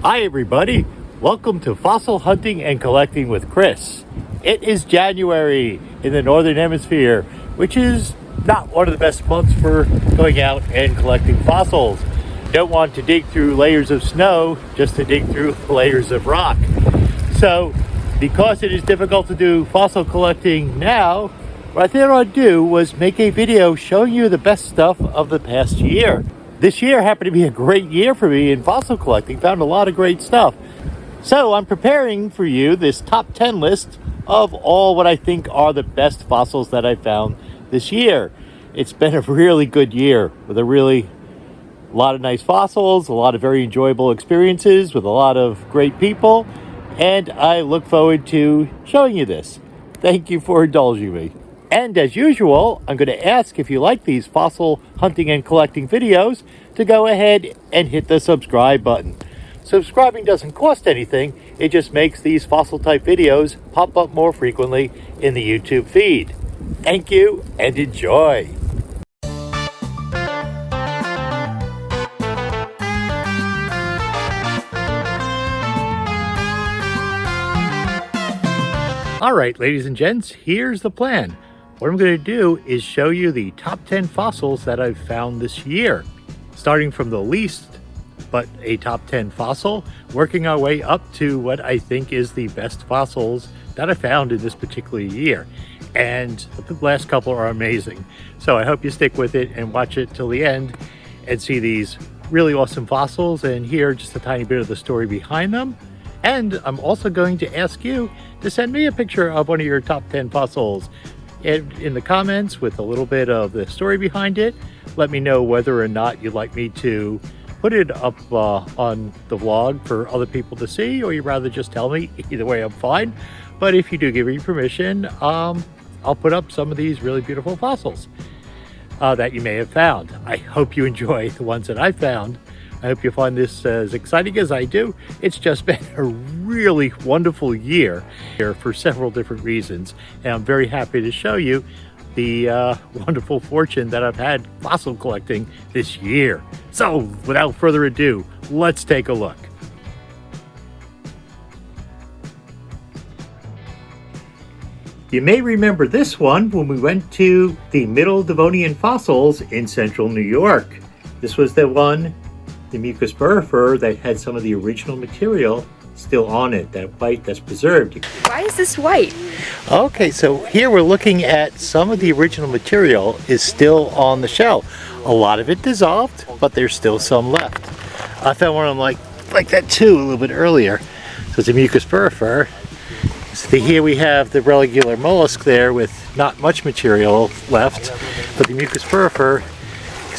Hi everybody, welcome to Fossil Hunting and Collecting with Chris. It is January in the Northern Hemisphere, which is not one of the best months for going out and collecting fossils. Don't want to dig through layers of snow just to dig through layers of rock. So, because it is difficult to do fossil collecting now, what I thought I'd do was make a video showing you the best stuff of the past year. This year happened to be a great year for me in fossil collecting. Found a lot of great stuff. So I'm preparing for you this top 10 list of all what I think are the best fossils that I found this year. It's been a really good year with a lot of nice fossils, a lot of very enjoyable experiences with a lot of great people, and I look forward to showing you this. Thank you for indulging me. And as usual, I'm going to ask if you like these fossil hunting and collecting videos to go ahead and hit the subscribe button. Subscribing doesn't cost anything, it just makes these fossil type videos pop up more frequently in the YouTube feed. Thank you and enjoy! Alright, ladies and gents, here's the plan. What I'm going to do is show you the top 10 fossils that I've found this year. Starting from the least, but a top 10 fossil, working our way up to what I think is the best fossils that I found in this particular year. And the last couple are amazing. So I hope you stick with it and watch it till the end and see these really awesome fossils and hear just a tiny bit of the story behind them. And I'm also going to ask you to send me a picture of one of your top 10 fossils in the comments with a little bit of the story behind it. Let me know whether or not you'd like me to put it up on the vlog for other people to see, or you'd rather just tell me. Either way, I'm fine. But if you do give me permission, I'll put up some of these really beautiful fossils that you may have found. I hope you enjoy the ones that I found. I hope you find this as exciting as I do. It's just been a really wonderful year here for several different reasons. And I'm very happy to show you the wonderful fortune that I've had fossil collecting this year. So without further ado, let's take a look. You may remember this one when we went to the Middle Devonian fossils in central New York. This was the one, the Mucus burrifer, that had some of the original material still on it, that white that's preserved. Why is this white? Okay, so here we're looking at some of the original material is still on the shell. A lot of it dissolved, but there's still some left. I found one of them like that too a little bit earlier. So it's a Mucus burrifer. So here we have the regular mollusk there with not much material left, but the Mucus burrifer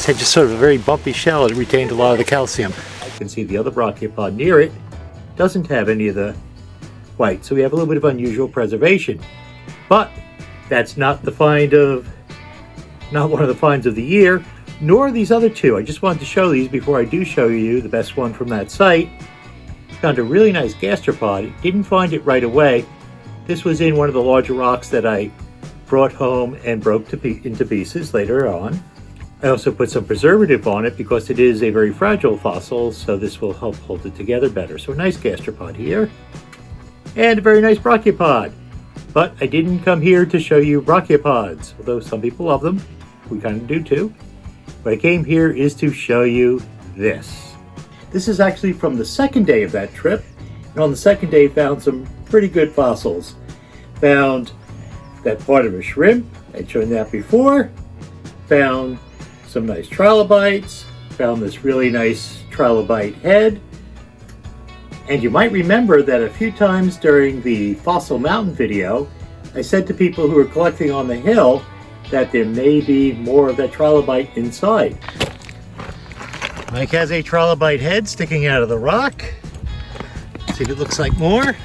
had just sort of a very bumpy shell. It retained a lot of the calcium. You can see the other brachiopod near it doesn't have any of the white, so we have a little bit of unusual preservation. But that's not one of the finds of the year, nor these other two. I just wanted to show these before I do show you the best one from that site. Found a really nice gastropod. Didn't find it right away. This was in one of the larger rocks that I brought home and broke into pieces later on. I also put some preservative on it because it is a very fragile fossil, so this will help hold it together better. So a nice gastropod here, and a very nice brachiopod. But I didn't come here to show you brachiopods, although some people love them. We kind of do too. What I came here is to show you this. This is actually from the second day of that trip, and on the second day found some pretty good fossils. Found that part of a shrimp, I'd shown that before. Found some nice trilobites, found this really nice trilobite head. And you might remember that a few times during the Fossil Mountain video, I said to people who were collecting on the hill that there may be more of that trilobite inside. Mike has a trilobite head sticking out of the rock. Let's see if it looks like more.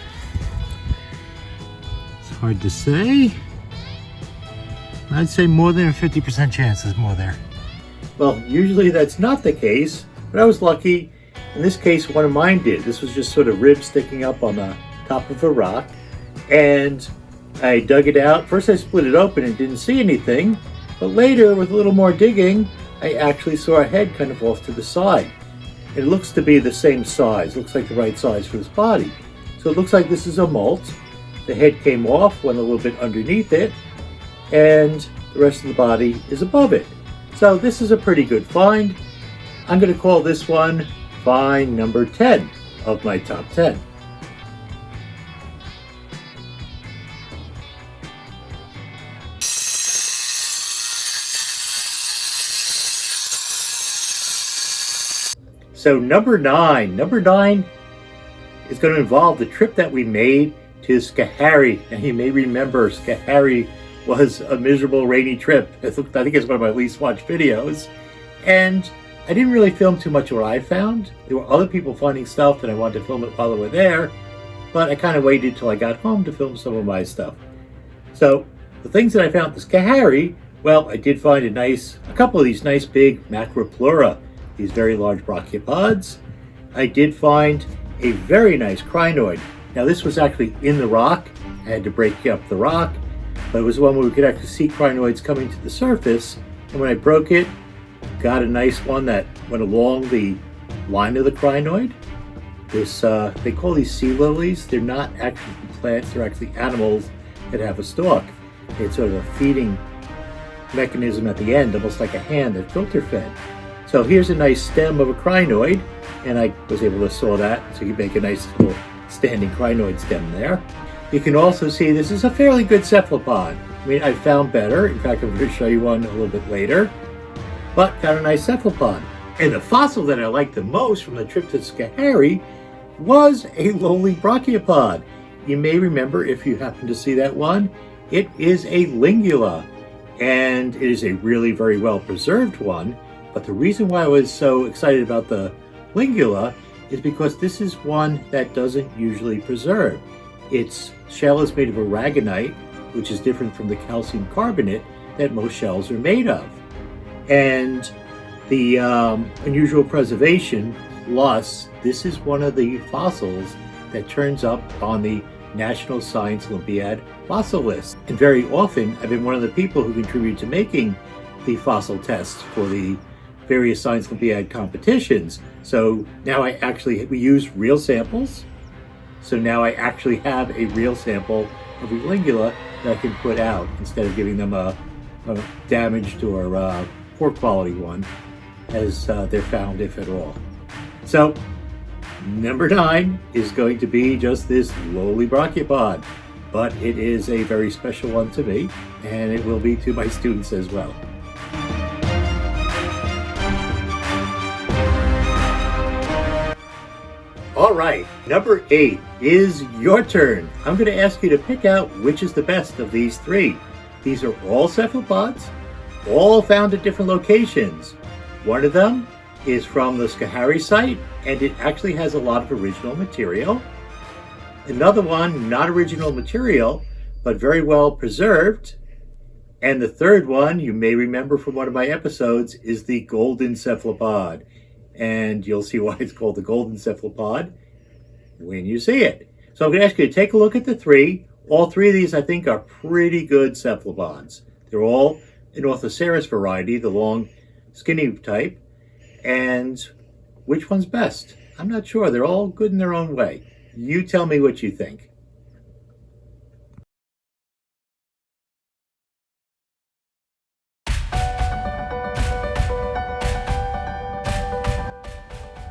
It's hard to say. I'd say more than a 50% chance there's more there. Well, usually that's not the case, but I was lucky. In this case, one of mine did. This was just sort of ribs sticking up on the top of a rock, and I dug it out. First I split it open and didn't see anything, but later with a little more digging, I actually saw a head kind of off to the side. It looks to be the same size, looks like the right size for this body. So it looks like this is a molt. The head came off, went a little bit underneath it, and the rest of the body is above it. So this is a pretty good find. I'm going to call this one find number 10 of my top 10. So number 9 is going to involve the trip that we made to Schoharie. And you may remember Schoharie was a miserable rainy trip. I think it's one of my least watched videos. And I didn't really film too much of what I found. There were other people finding stuff and I wanted to film it while they were there, but I kind of waited till I got home to film some of my stuff. So the things that I found at Schoharie, well, I did find a couple of these nice big Macropleura, these very large brachiopods. I did find a very nice crinoid. Now this was actually in the rock. I had to break up the rock, but it was one where we could actually see crinoids coming to the surface. And when I broke it, got a nice one that went along the line of the crinoid. They call these sea lilies. They're not actually plants, they're actually animals that have a stalk. It's sort of a feeding mechanism at the end, almost like a hand that filter fed. So here's a nice stem of a crinoid, and I was able to saw that, so you make a nice little standing crinoid stem there. You can also see this is a fairly good cephalopod. I mean, I found better. In fact, I'm going to show you one a little bit later, but found a nice cephalopod. And the fossil that I liked the most from the trip to Schoharie was a lowly brachiopod. You may remember, if you happen to see that one, it is a lingula, and it is a really very well preserved one. But the reason why I was so excited about the lingula is because this is one that doesn't usually preserve. Its shell is made of aragonite, which is different from the calcium carbonate that most shells are made of. And the unusual preservation, plus this is one of the fossils that turns up on the National Science Olympiad fossil list. And very often I've been one of the people who contribute to making the fossil tests for the various Science Olympiad competitions. So now we use real samples. So now I actually have a real sample of a lingula that I can put out instead of giving them a damaged or poor quality one as they're found, if at all. So number 9 is going to be just this lowly brachiopod, but it is a very special one to me, and it will be to my students as well. All right, number 8 is your turn. I'm going to ask you to pick out which is the best of these 3. These are all cephalopods, all found at different locations. One of them is from the Schoharie site, and it actually has a lot of original material. Another one, not original material, but very well preserved. And the third one, you may remember from one of my episodes, is the golden cephalopod. And you'll see why it's called the golden cephalopod when you see it. So I'm going to ask you to take a look at the 3. All 3 of these, I think, are pretty good cephalopods. They're all an Orthoceras variety, the long, skinny type. And which one's best? I'm not sure. They're all good in their own way. You tell me what you think.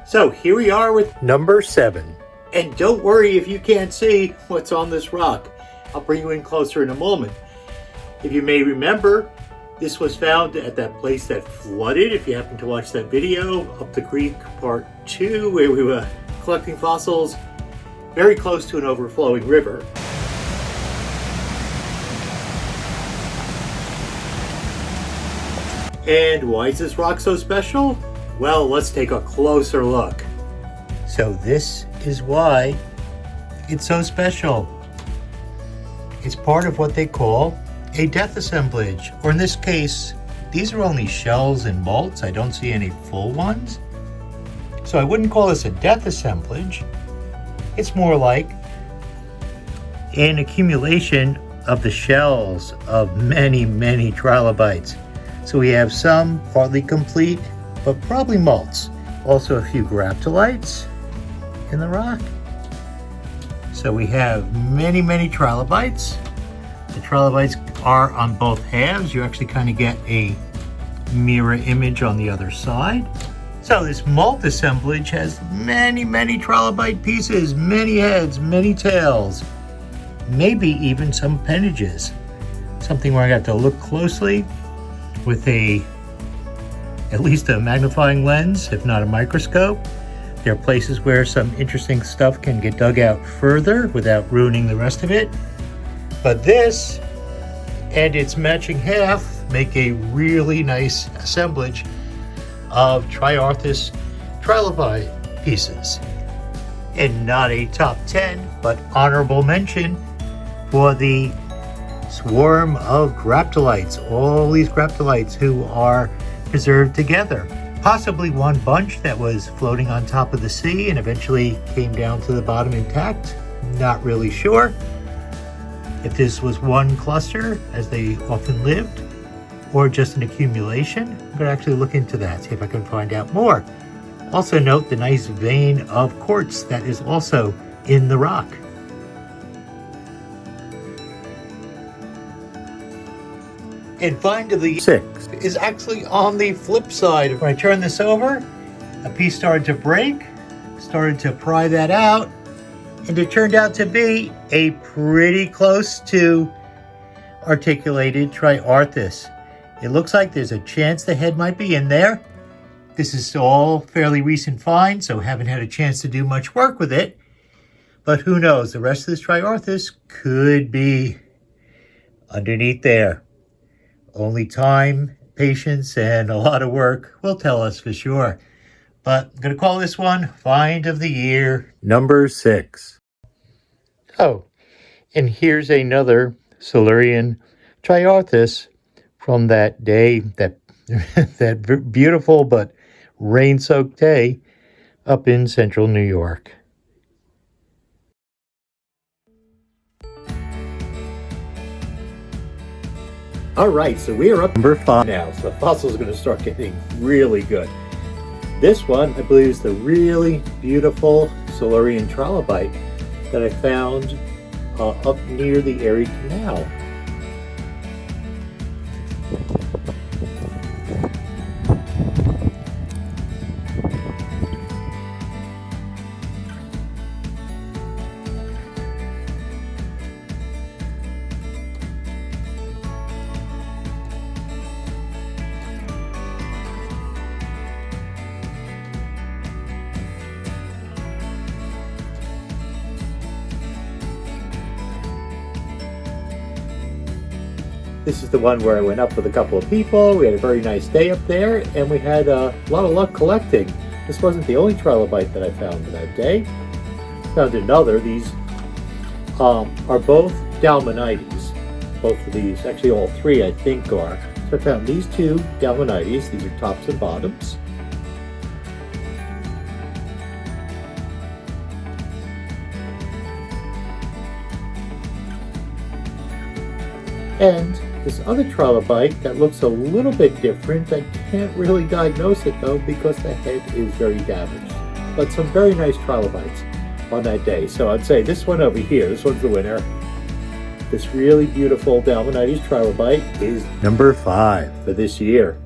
So here we are with number 7. And don't worry if you can't see what's on this rock. I'll bring you in closer in a moment. If you may remember, this was found at that place that flooded. If you happen to watch that video, Up the Creek Part 2, where we were collecting fossils very close to an overflowing river. And why is this rock so special? Well, let's take a closer look. So this is why it's so special. It's part of what they call a death assemblage, or in this case, these are only shells and molts. I don't see any full ones. So I wouldn't call this a death assemblage. It's more like an accumulation of the shells of many, many trilobites. So we have some partly complete, but probably molts. Also a few graptolites in the rock. So we have many, many trilobites. The trilobites are on both halves. You actually kind of get a mirror image on the other side. So this mold assemblage has many, many trilobite pieces, many heads, many tails, maybe even some appendages. Something where I got to look closely with at least a magnifying lens, if not a microscope. There are places where some interesting stuff can get dug out further without ruining the rest of it. But this and its matching half make a really nice assemblage of Triarthus trilobite pieces. And not a top 10, but honorable mention for the swarm of graptolites. All these graptolites who are preserved together. Possibly one bunch that was floating on top of the sea and eventually came down to the bottom intact. Not really sure if this was one cluster, as they often lived, or just an accumulation. I'm going to actually look into that, see if I can find out more. Also note the nice vein of quartz that is also in the rock. And finally, 6 is actually on the flip side. When I turn this over, a piece started to break, started to pry that out, and it turned out to be a pretty close to articulated Triarthus. It looks like there's a chance the head might be in there. This is all fairly recent find, so haven't had a chance to do much work with it. But who knows, the rest of this Triarthus could be underneath there. Only time, patience, and a lot of work will tell us for sure. But I'm going to call this one Find of the Year number 6. Oh, and here's another Silurian Triarthus from that day, that beautiful but rain-soaked day up in central New York. All right, so we are up number 5 now. So the fossils are going to start getting really good. This one, I believe, is the really beautiful Silurian trilobite that I found up near the Erie Canal. This is the one where I went up with a couple of people. We had a very nice day up there, and we had a lot of luck collecting. This wasn't the only trilobite that I found that day. Found another. These are both Dalmanites. Both of these, actually all three I think are. So I found these two Dalmanites. These are tops and bottoms. And this other trilobite that looks a little bit different. I can't really diagnose it though because the head is very damaged. But some very nice trilobites on that day. So I'd say this one over here, this one's the winner. This really beautiful Dalmanites trilobite is number 5 for this year.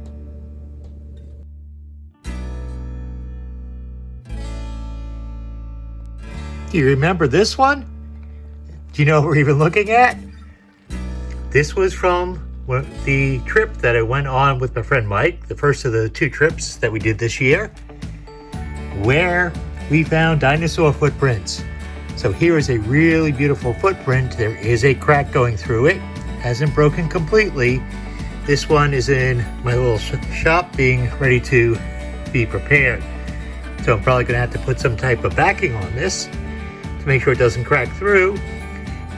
Do you remember this one? Do you know what we're even looking at? This was from the trip that I went on with my friend Mike, the first of the 2 trips that we did this year, where we found dinosaur footprints. So here is a really beautiful footprint. There is a crack going through it, hasn't broken completely. This one is in my little shop being ready to be prepared. So I'm probably gonna have to put some type of backing on this to make sure it doesn't crack through,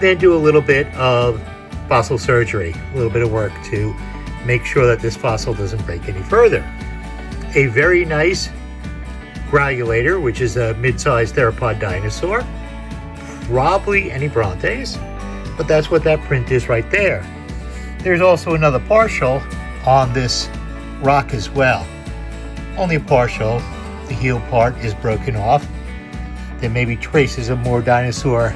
then do a little bit of fossil surgery, a little bit of work to make sure that this fossil doesn't break any further. A very nice graulator, which is a mid-sized theropod dinosaur, probably any Brontes, but that's what that print is right there. There's also another partial on this rock as well. Only a partial, the heel part is broken off. There may be traces of more dinosaur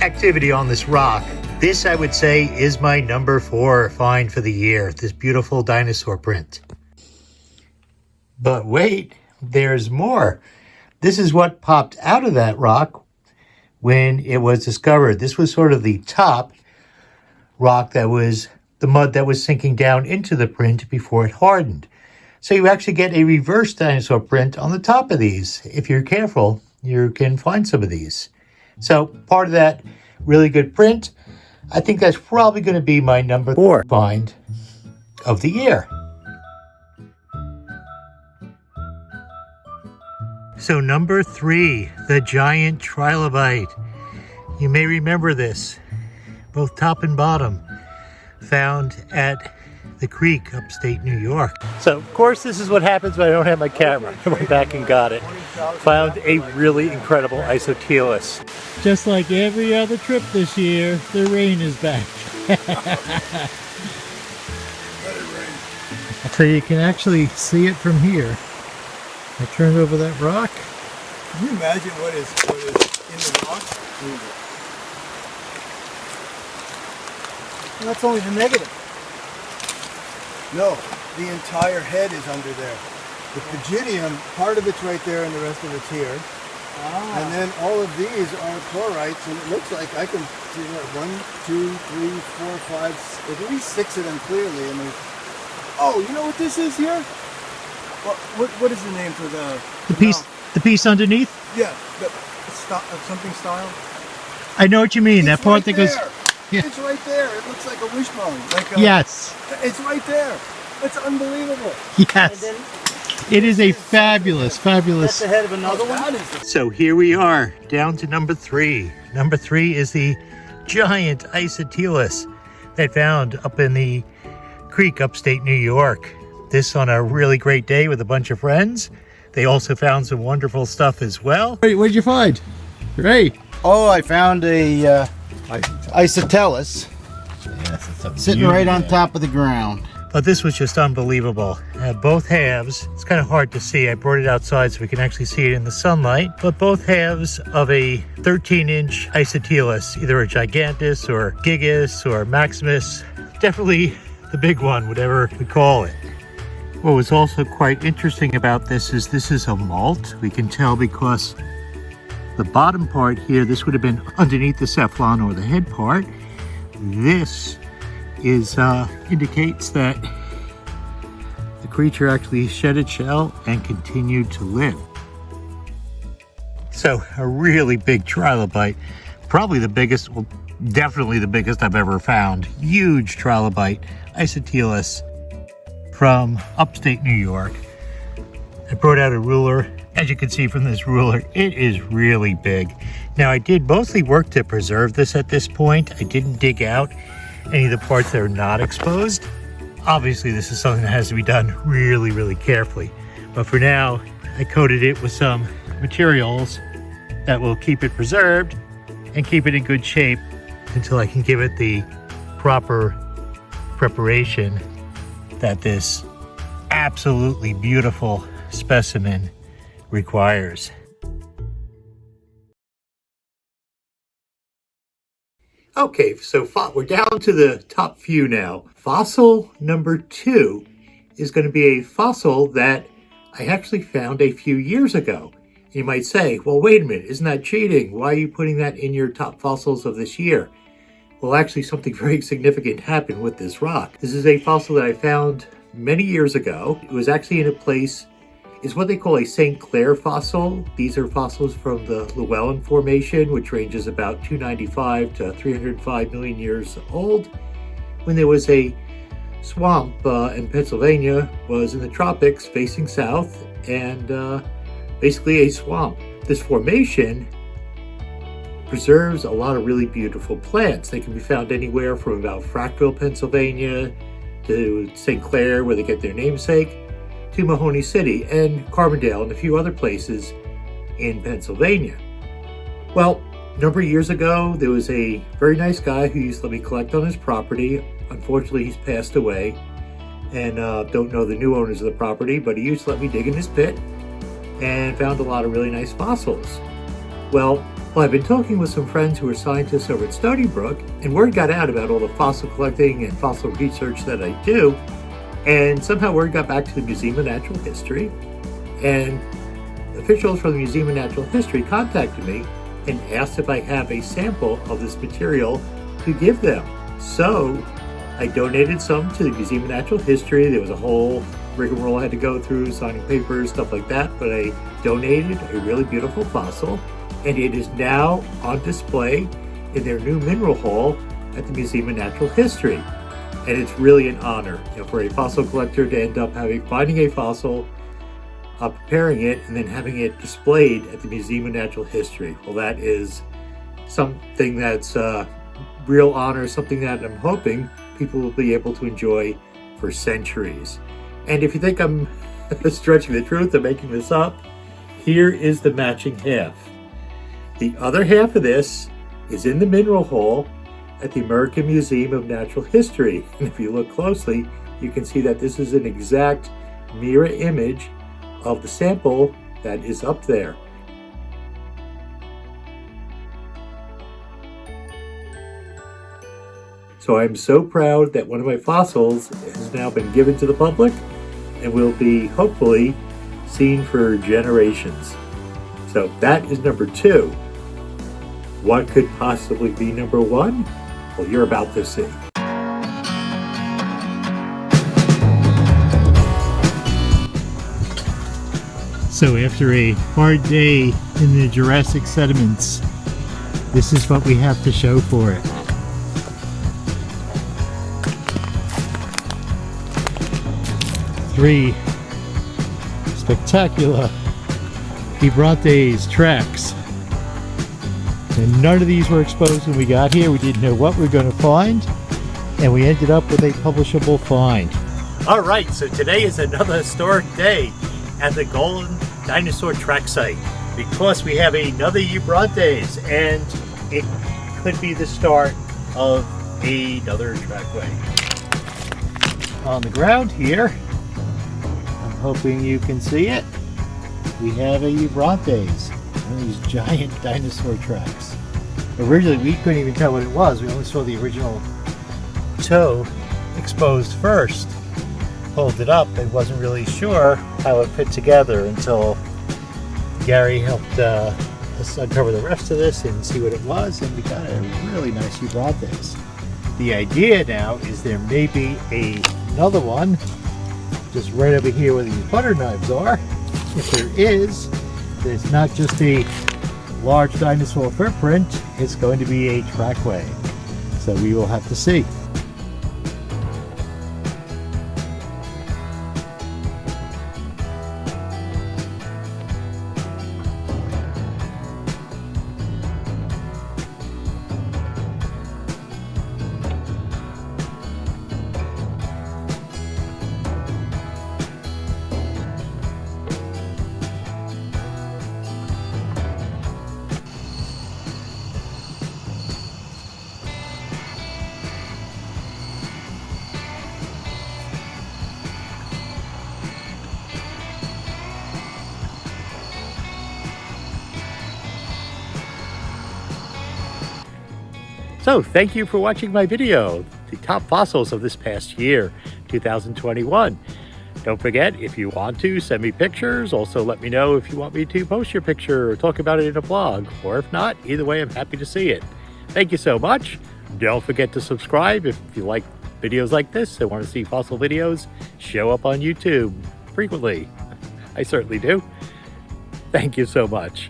activity on this rock. This, I would say, is my number 4 find for the year, this beautiful dinosaur print. But wait, there's more. This is what popped out of that rock when it was discovered. This was sort of the top rock that was the mud that was sinking down into the print before it hardened. So you actually get a reverse dinosaur print on the top of these. If you're careful, you can find some of these. So part of that really good print. I think that's probably going to be my number 4 find of the year. So number 3, the giant trilobite. You may remember this, both top and bottom, found at the creek upstate New York. So of course this is what happens when I don't have my camera. I went back and got it. Found a really incredible isothelus. Just like every other trip this year, the rain is back. So you can actually see it from here. I turned over that rock. Can you imagine what is in the rock? Well, that's only the negative. No, the entire head is under there. The pygidium, part of it's right there and the rest of it's here. Ah. And then all of these are chlorites, and it looks like I can see what, 1, 2, 3, 4, 5, at least 6 of them clearly. I mean, oh, you know what this is here? What is the name for The piece underneath? Yeah, something style? I know what you mean. It's That part right that goes. there. Yeah. It's right there. It looks like a wishbone. Yes. It's right there. It's unbelievable. Yes. And then It is a fabulous. that's the head of another one. So here we are, down to number 3. Number 3 is the giant isothelus they found up in the creek upstate New York. This on a really great day with a bunch of friends. They also found some wonderful stuff as well. Wait, what did you find? Ray. Oh, I found a isothelus Yes, it's a sitting right on top of the ground. But this was just unbelievable. Both halves, it's kind of hard to see. I brought it outside so we can actually see it in the sunlight. But both halves of a 13-inch isothelus, either a gigantus or gigas or maximus, definitely the big one, whatever we call it. What was also quite interesting about this is a molt. We can tell because the bottom part here, this would have been underneath the cephalon or the head part. This is indicates that the creature actually shed its shell and continued to live. So a really big trilobite, probably the biggest, well, definitely the biggest I've ever found. Huge trilobite, isothelus from upstate New York. I brought out a ruler. As you can see from this ruler, it is really big. Now I did mostly work to preserve this at this point. I didn't dig out any of the parts that are not exposed. Obviously this is something that has to be done really, really carefully. But for now, I coated it with some materials that will keep it preserved and keep it in good shape until I can give it the proper preparation that this absolutely beautiful specimen requires. Okay, so we're down to the top few now. Fossil number 2 is going to be a fossil that I actually found a few years ago. You might say, well, wait a minute, isn't that cheating? Why are you putting that in your top fossils of this year? Well, actually, something very significant happened with this rock. This is a fossil that I found many years ago. It was actually in a place, it's what they call a St. Clair fossil. These are fossils from the Llewellyn Formation, which ranges about 295 to 305 million years old, when there was a swamp in Pennsylvania, was in the tropics facing south, and basically a swamp. This formation preserves a lot of really beautiful plants. They can be found anywhere from about Frackville, Pennsylvania, to St. Clair, where they get their namesake, to Mahoney City and Carbondale and a few other places in Pennsylvania. Well, a number of years ago, there was a very nice guy who used to let me collect on his property. Unfortunately, he's passed away. and don't know the new owners of the property, but he used to let me dig in his pit and found a lot of really nice fossils. Well, I've been talking with some friends who are scientists over at Stony Brook, and word got out about all the fossil collecting and fossil research that I do, and somehow word got back to the Museum of Natural History, and officials from the Museum of Natural History contacted me and asked if I have a sample of this material to give them. So I donated some to the Museum of Natural History. There was a whole rigmarole I had to go through, signing papers, stuff like that, but I donated a really beautiful fossil, and it is now on display in their new mineral hall at the Museum of Natural History. And it's really an honor, for a fossil collector to end up finding a fossil, preparing it, and then having it displayed at the Museum of Natural History. Well, that is something that's a real honor, something that I'm hoping people will be able to enjoy for centuries. And if you think I'm stretching the truth or making this up, here is the matching half. The other half of this is in the mineral hall at the American Museum of Natural History. And if you look closely, you can see that this is an exact mirror image of the sample that is up there. So I'm so proud that one of my fossils has now been given to the public and will be hopefully seen for generations. So that is number 2. What could possibly be number 1? Well, you're about to see. So after a hard day in the Jurassic sediments, this is what we have to show for it. Three spectacular Gibrontes tracks. And none of these were exposed when we got here. We didn't know what we were going to find, and we ended up with a publishable find. All right, so today is another historic day at the Golden Dinosaur Track Site because we have another Gibrontes, and it could be the start of another trackway. On the ground here, I'm hoping you can see it, we have a Gibrontes, one of these giant dinosaur tracks. Originally we couldn't even tell what it was. We only saw the original toe exposed first. Pulled it up and wasn't really sure how it fit together until Gary helped us uncover the rest of this and see what it was, and we got a really nice Gibrontes. The idea now is there may be another one just right over here where these butter knives are. If there is, then it's not just a large dinosaur footprint, it's going to be a trackway. So we will have to see. So thank you for watching my video, the top fossils of this past year, 2021. Don't forget, if you want to, send me pictures. Also let me know if you want me to post your picture or talk about it in a blog. Or if not, either way, I'm happy to see it. Thank you so much. Don't forget to subscribe if you like videos like this and want to see fossil videos show up on YouTube frequently. I certainly do. Thank you so much.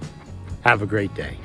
Have a great day.